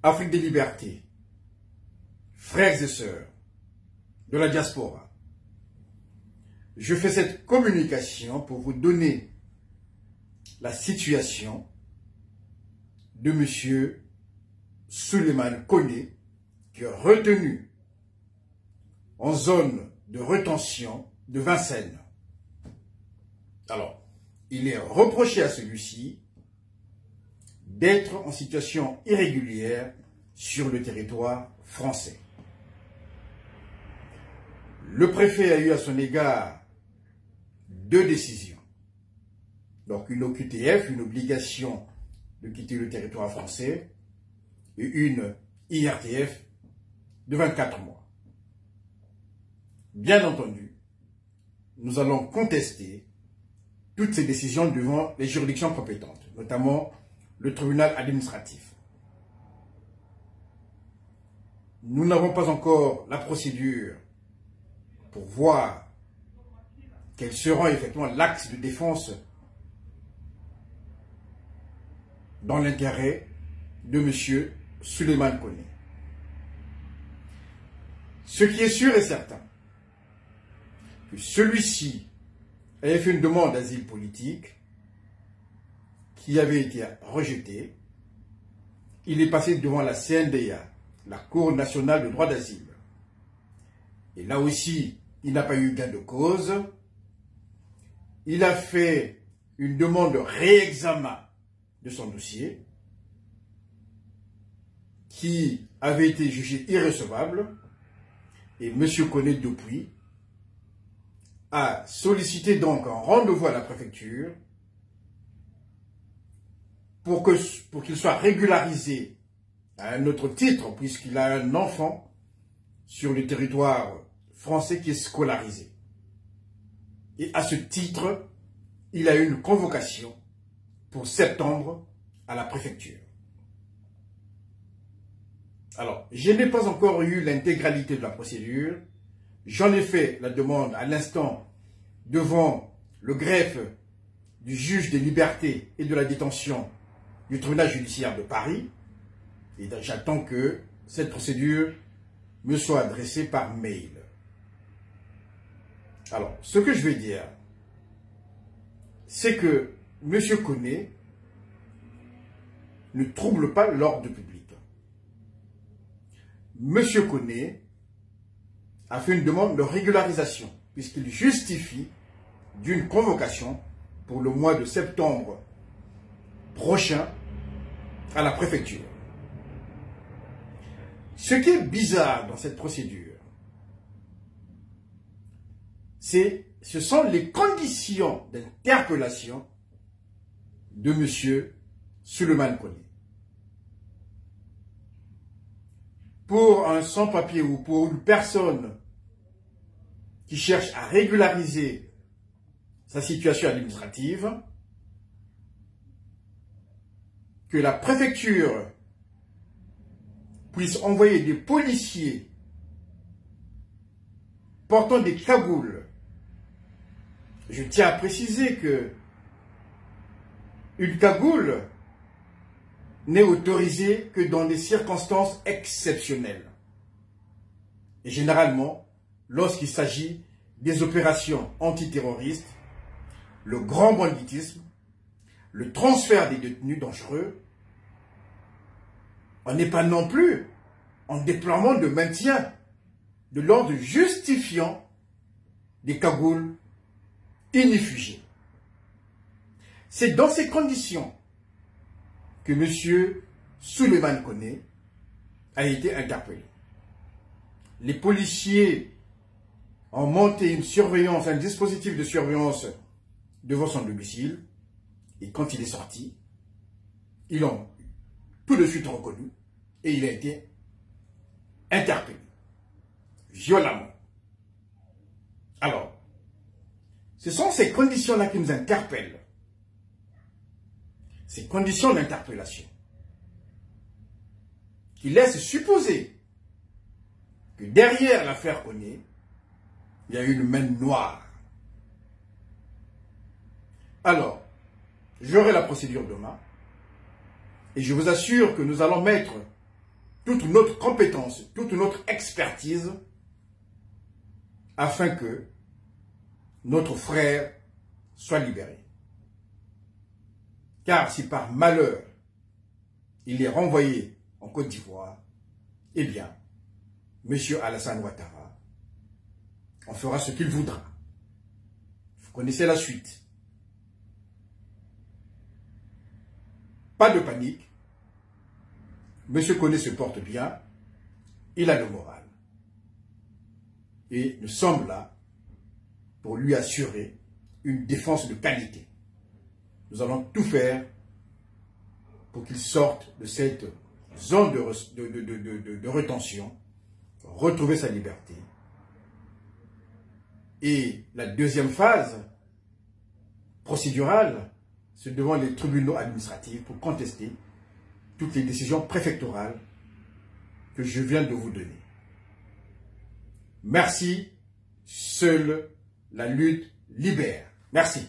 Afrique des libertés, frères et sœurs de la diaspora, je fais cette communication pour vous donner la situation de M. Souleymane Koné, qui est retenu en zone de rétention de Vincennes. Alors, il est reproché à celui-ci d'être en situation irrégulière sur le territoire français. Le préfet a eu à son égard 2 décisions. Donc une OQTF, une obligation de quitter le territoire français, et une IRTF de 24 mois. Bien entendu, nous allons contester toutes ces décisions devant les juridictions compétentes, notamment le tribunal administratif. Nous n'avons pas encore la procédure pour voir quel sera effectivement l'axe de défense dans l'intérêt de M. Souleymane Koné. Ce qui est sûr et certain, que celui-ci avait fait une demande d'asile politique qui avait été rejetée. Il est passé devant la CNDA, la Cour nationale de droit d'asile. Et là aussi, il n'a pas eu gain de cause. Il a fait une demande de réexamen de son dossier qui avait été jugé irrecevable. Et M. Koné depuis a sollicité donc un rendez-vous à la préfecture pour qu'il soit régularisé à un autre titre, puisqu'il a un enfant sur le territoire français qui est scolarisé. Et à ce titre, il a eu une convocation pour septembre à la préfecture. Alors, je n'ai pas encore eu l'intégralité de la procédure. J'en ai fait la demande à l'instant devant le greffe du juge des libertés et de la détention du tribunal judiciaire de Paris. Et j'attends que cette procédure me soit adressée par mail. Alors, ce que je vais dire, c'est que M. Koné ne trouble pas l'ordre public. M. Koné a fait une demande de régularisation, puisqu'il justifie d'une convocation pour le mois de septembre prochain à la préfecture. Ce qui est bizarre dans cette procédure, ce sont les conditions d'interpellation de M. Souleymane Koné. Pour un sans-papier ou pour une personne qui cherche à régulariser sa situation administrative, que la préfecture puisse envoyer des policiers portant des cagoules. Je tiens à préciser que une cagoule n'est autorisée que dans des circonstances exceptionnelles. Et généralement, lorsqu'il s'agit des opérations antiterroristes, le grand banditisme, le transfert des détenus dangereux, on n'est pas non plus en déploiement de maintien de l'ordre justifiant des cagoules inifugées. C'est dans ces conditions que M. Souleymane Koné a été interpellé. Les policiers ont monté une surveillance, un dispositif de surveillance devant son domicile, et quand il est sorti, ils l'ont tout de suite reconnu et il a été interpellé violemment. Alors, ce sont ces conditions-là qui nous interpellent. Ces conditions d'interpellation qui laissent supposer que derrière l'affaire Koné, il y a une main noire. Alors, j'aurai la procédure demain et je vous assure que nous allons mettre toute notre compétence, toute notre expertise, afin que notre frère soit libéré. Car si par malheur, il est renvoyé en Côte d'Ivoire, eh bien, M. Alassane Ouattara, on fera ce qu'il voudra. Vous connaissez la suite. Pas de panique. Monsieur Koné se porte bien. Il a le moral. Et nous sommes là pour lui assurer une défense de qualité. Nous allons tout faire pour qu'il sorte de cette zone de rétention, retrouver sa liberté. Et la deuxième phase procédurale, c'est devant les tribunaux administratifs pour contester toutes les décisions préfectorales que je viens de vous donner. Merci, seule la lutte libère. Merci.